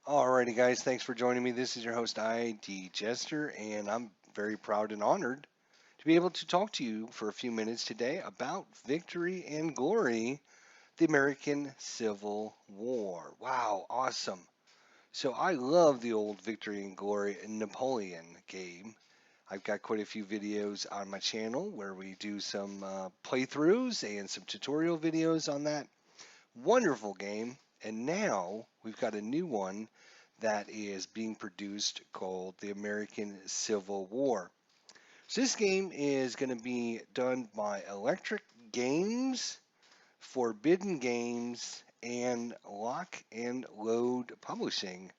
Alrighty, guys, thanks for joining me. This is your host, ID Jester, and I'm very proud and honored to be able to talk to you for a few minutes today about victory and glory, the American Civil War. Wow, awesome. So, I love the old Victory and Glory Napoleon game. I've got quite a few videos on my channel where we do some playthroughs and some tutorial videos on that wonderful game. And now we've got a new one that is being produced called the American Civil War. So this game is going to be done by Electric Games, Forbidden Games, and Lock and Load Publishing.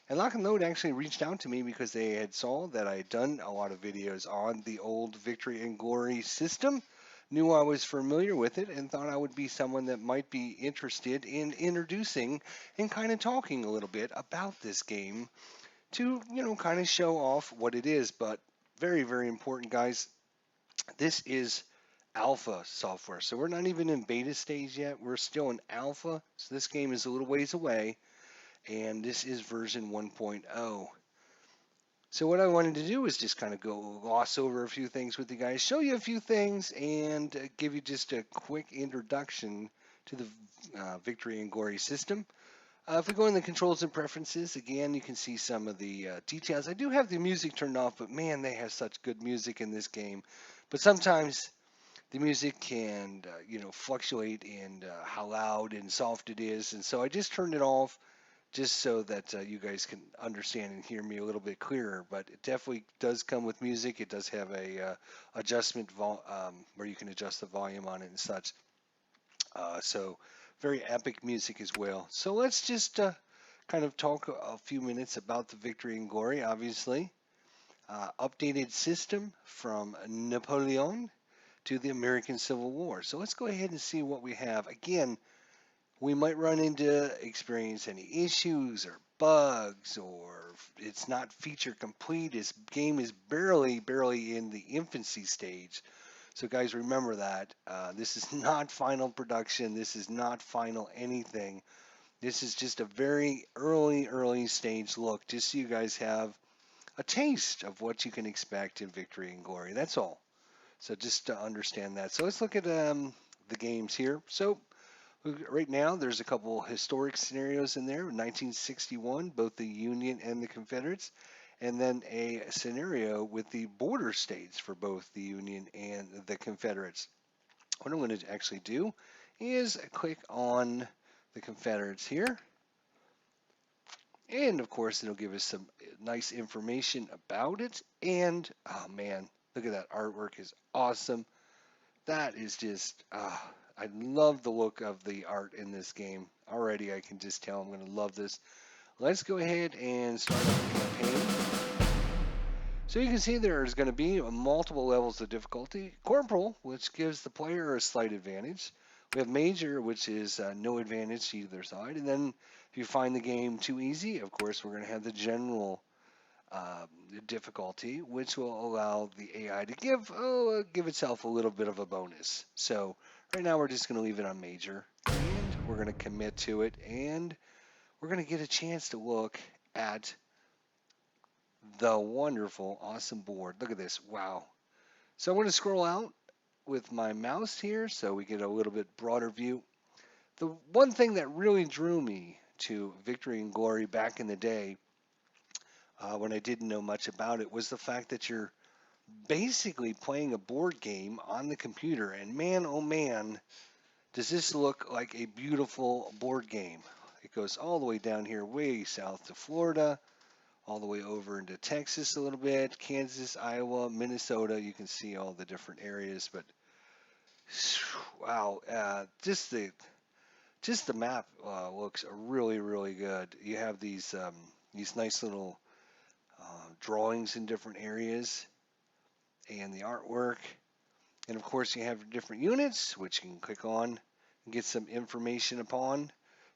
And Lock and Load actually reached out to me because they had saw that I had done a lot of videos on the old Victory and Glory system, knew I was familiar with it, and thought I would be someone that might be interested in introducing and kind of talking a little bit about this game to, kind of show off what it is. But very, very important, guys, this is alpha software. So we're not even in beta stage yet. We're still in alpha. So this game is a little ways away, and this is version 1.0. So what I wanted to do is just kind of go gloss over a few things with you guys, show you a few things, and give you just a quick introduction to the Victory and Glory system. If we go in the controls and preferences, again, you can see some of the details. I do have the music turned off, but man, they have such good music in this game. But sometimes the music can, fluctuate in how loud and soft it is, and so I just turned it off just so that you guys can understand and hear me a little bit clearer. But it definitely does come with music. It does have a adjustment where you can adjust the volume on it and such. So very epic music as well. So let's just kind of talk a few minutes about the Victory and Glory. Obviously, updated system from Napoleon to the American Civil War. So let's go ahead and see what we have. Again, we might run into experience any issues or bugs, or it's not feature complete. This game is barely in the infancy stage. So guys, remember that this is not final production. This is not final anything. This is just a very early stage look, just so you guys have a taste of what you can expect in Victory and Glory. That's all. So just to understand that. So let's look at the games here. So right now, there's a couple historic scenarios in there. 1961, both the Union and the Confederates, and then a scenario with the border states for both the Union and the Confederates. What I'm going to actually do is click on the Confederates here. And of course, it'll give us some nice information about it. And oh man, look at that artwork is awesome. That is just, I love the look of the art in this game. Already, I can just tell I'm going to love this. Let's go ahead and start up the campaign. So you can see there's going to be multiple levels of difficulty. Corporal, which gives the player a slight advantage. We have Major, which is no advantage to either side. And then if you find the game too easy, of course, we're going to have the General difficulty, which will allow the AI to give itself a little bit of a bonus. So right now we're just going to leave it on major, and we're going to commit to it, and we're going to get a chance to look at the wonderful, awesome board. Look at this. Wow. So I'm going to scroll out with my mouse here so we get a little bit broader view. The one thing that really drew me to Victory and Glory back in the day when I didn't know much about it was the fact that you're basically playing a board game on the computer. And man, oh man, does this look like a beautiful board game. It goes all the way down here, way south to Florida, all the way over into Texas a little bit, Kansas, Iowa, Minnesota. You can see all the different areas, but wow, just the map looks really good. You have these nice little drawings in different areas and the artwork. And of course, you have different units, which you can click on and get some information upon.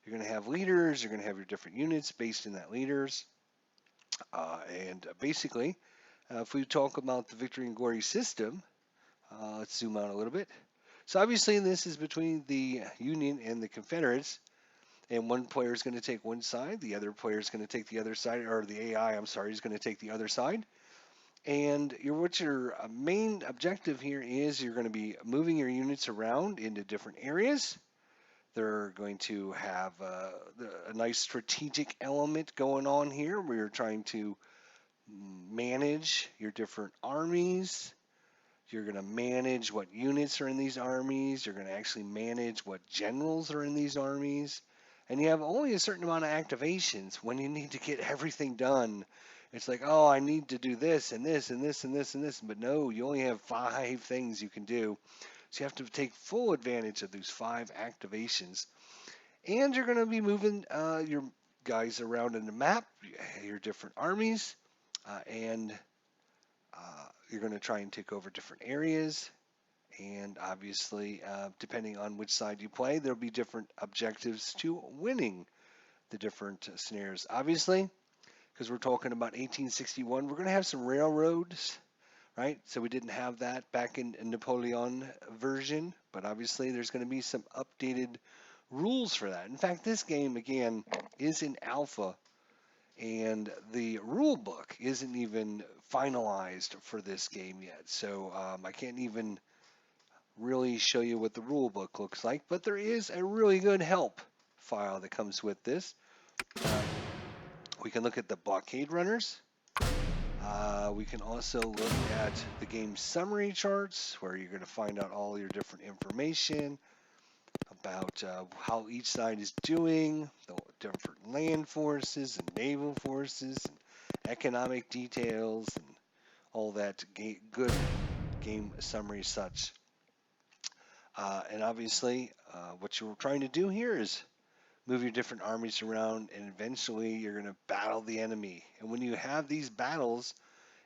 You're going to have leaders. You're going to have your different units based in that leaders. And basically, if we talk about the Victory and Glory system, let's zoom out a little bit. So obviously, this is between the Union and the Confederates. and one player is going to take one side, the other player is going to take the other side, or the AI, I'm sorry, is going to take the other side. And what your main objective here is you're going to be moving your units around into different areas. They're going to have a nice strategic element going on here where you're trying to manage your different armies. You're going to manage what units are in these armies. You're going to actually manage what generals are in these armies. And you have only a certain amount of activations when you need to get everything done. It's like, oh, I need to do this and this and this and this and this. But no, you only have 5 things you can do. So you have to take full advantage of those 5 activations. And you're going to be moving your guys around in the map, your different armies, and you're going to try and take over different areas. And obviously, depending on which side you play, there'll be different objectives to winning the different scenarios. Obviously, because we're talking about 1861, we're going to have some railroads, right? So we didn't have that back in Napoleon version, but obviously there's going to be some updated rules for that. In fact, this game, again, is in alpha, and the rule book isn't even finalized for this game yet. So I can't even really show you what the rule book looks like, but there is a really good help file that comes with this. We can look at the blockade runners. We can also look at the game summary charts where you're going to find out all your different information about how each side is doing, the different land forces and naval forces, and economic details, and all that good game summary such. And obviously, what you're trying to do here is move your different armies around, and eventually you're going to battle the enemy. And when you have these battles,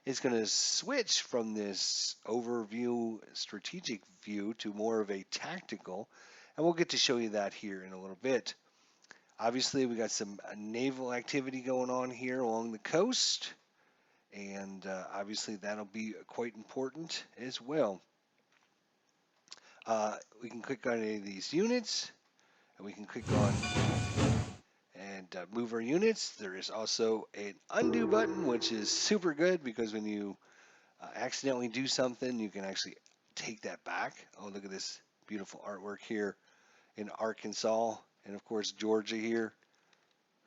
it's going to switch from this overview strategic view to more of a tactical, and we'll get to show you that here in a little bit. Obviously, we got some naval activity going on here along the coast, and obviously that'll be quite important as well. We can click on any of these units, and we can click on and move our units. There is also an undo button, which is super good because when you accidentally do something, you can actually take that back. Oh, look at this beautiful artwork here in Arkansas, and of course Georgia here.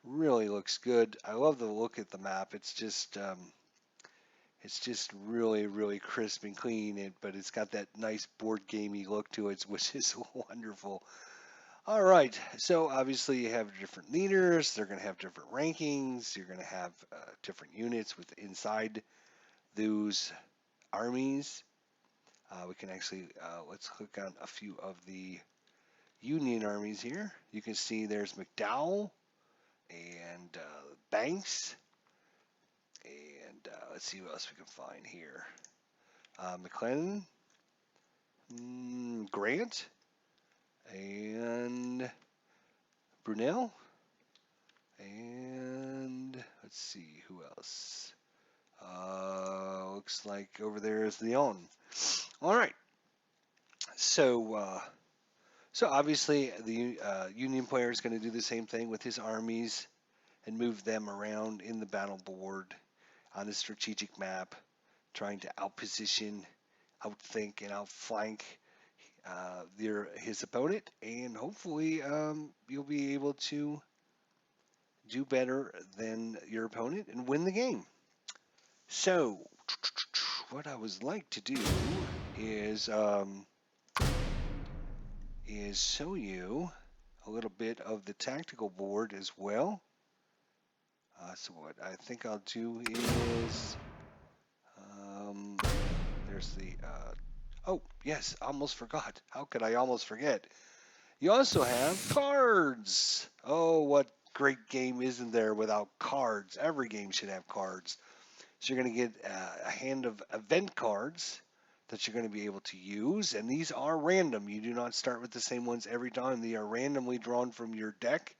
Really looks good. I love the look at the map. It's just really, really crisp and clean, but it's got that nice board gamey look to it, which is wonderful. All right, so obviously you have different leaders. They're going to have different rankings. You're going to have different units with inside those armies. We can actually, let's click on a few of the Union armies here. You can see there's McDowell and Banks. And let's see what else we can find here. McClellan, Grant, and Brunel. And let's see who else. Looks like over there is Leon. All right. So obviously the Union player is going to do the same thing with his armies and move them around in the battle board on the strategic map, trying to outposition, outthink, and outflank his opponent, and hopefully you'll be able to do better than your opponent and win the game. So, what I would like to do is show you a little bit of the tactical board as well. So what I think I'll do is, there's the, oh yes, almost forgot. How could I almost forget? You also have cards. Oh, what great game isn't there without cards? Every game should have cards. So you're going to get a hand of event cards that you're going to be able to use, and these are random. You do not start with the same ones every time. They are randomly drawn from your deck,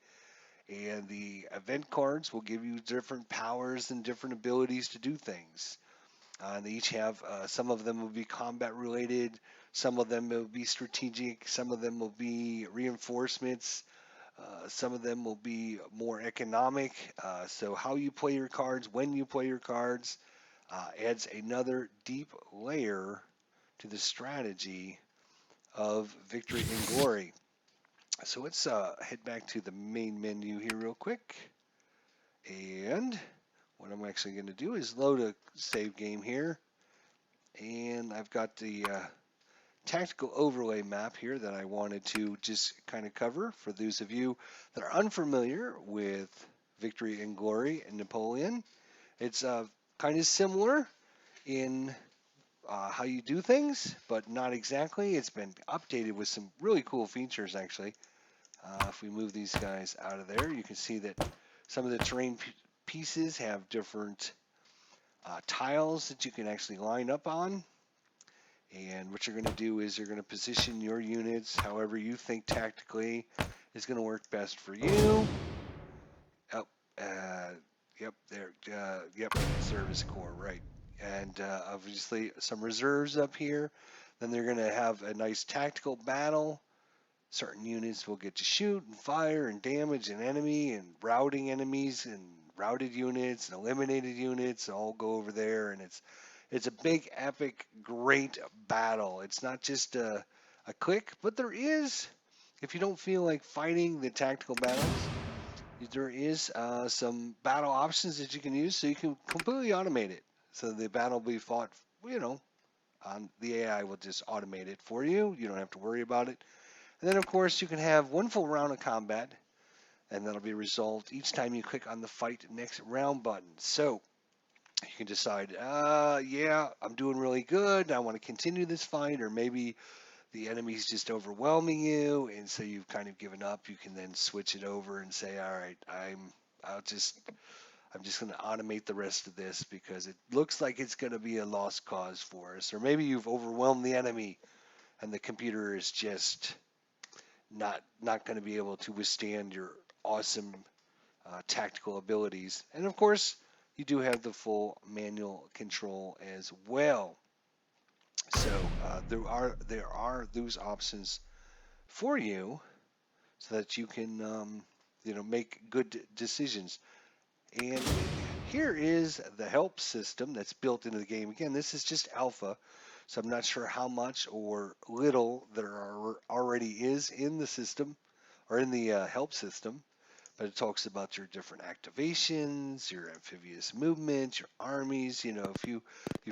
and the event cards will give you different powers and different abilities to do things. They each have, some of them will be combat related, some of them will be strategic, some of them will be reinforcements, Some of them will be more economic. So how you play your cards, when you play your cards, adds another deep layer to the strategy of victory and glory. So let's head back to the main menu here real quick. And what I'm actually going to do is load a save game here. And I've got the tactical overlay map here that I wanted to just kind of cover for those of you that are unfamiliar with Victory and Glory and Napoleon. It's kind of similar in how you do things, but not exactly. It's been updated with some really cool features, actually. If we move these guys out of there, you can see that some of the terrain pieces have different tiles that you can actually line up on. And what you're going to do is you're going to position your units however you think tactically is going to work best for you. Oh, yep, there, yep, service corps, right. And obviously some reserves up here. Then they're going to have a nice tactical battle. Certain units will get to shoot and fire and damage an enemy and routing enemies and routed units and eliminated units all go over there, and it's a big epic great battle. It's not just a click, but there is, if you don't feel like fighting the tactical battles, there is some battle options that you can use, so you can completely automate it. So the battle will be fought, you know, on the AI will just automate it for you. You don't have to worry about it. And then, of course, you can have one full round of combat, and that'll be resolved each time you click on the Fight Next Round button. So you can decide, yeah, I'm doing really good. I want to continue this fight, or maybe the enemy's just overwhelming you, and so you've kind of given up. You can then switch it over and say, all right, I'm just going to automate the rest of this because it looks like it's going to be a lost cause for us. Or maybe you've overwhelmed the enemy, and the computer is just not going to be able to withstand your awesome tactical abilities. And of course, you do have the full manual control as well. So there are those options for you so that you can make good decisions. And here is the help system that's built into the game. Again, this is just alpha, so I'm not sure how much or little there already is in the system or in the help system, but it talks about your different activations, your amphibious movements, your armies. You know, if you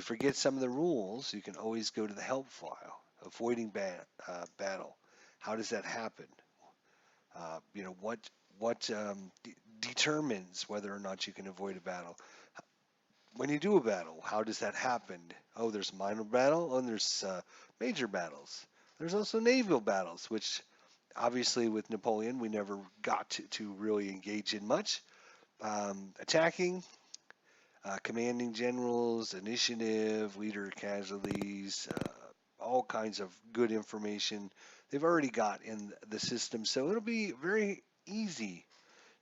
forget some of the rules, you can always go to the help file. Avoiding battle. How does that happen? What determines whether or not you can avoid a battle? When you do a battle, how does that happen? Oh, there's minor battle, and there's major battles. There's also naval battles, which obviously with Napoleon we never got to really engage in much. Attacking, commanding generals, initiative, leader casualties, all kinds of good information they've already got in the system. So it'll be very easy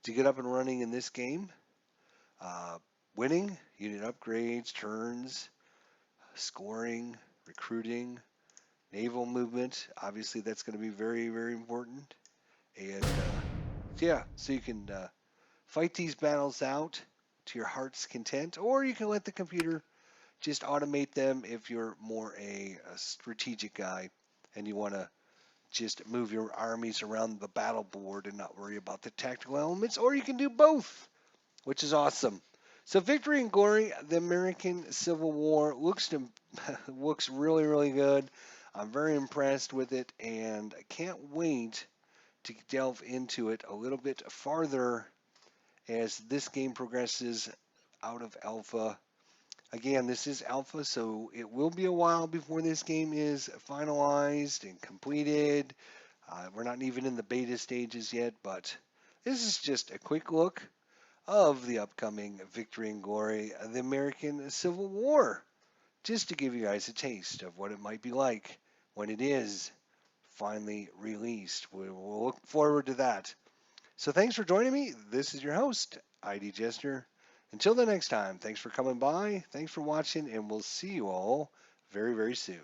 to get up and running in this game. Uh, Winning, unit upgrades, turns, scoring, recruiting, naval movement. Obviously, that's going to be very, very important. And yeah, so you can fight these battles out to your heart's content, or you can let the computer just automate them if you're more a strategic guy and you want to just move your armies around the battle board and not worry about the tactical elements, or you can do both, which is awesome. So Victory and Glory, the American Civil War looks really, really good. I'm very impressed with it, and I can't wait to delve into it a little bit farther as this game progresses out of alpha. Again, this is alpha, so it will be a while before this game is finalized and completed. We're not even in the beta stages yet, but this is just a quick look of the upcoming Victory and Glory, the American Civil War, just to give you guys a taste of what it might be like when it is finally released. We'll look forward to that. So thanks for joining me. This is your host, ID Jester. Until the next time, thanks for coming by, thanks for watching, and we'll see you all very, very soon.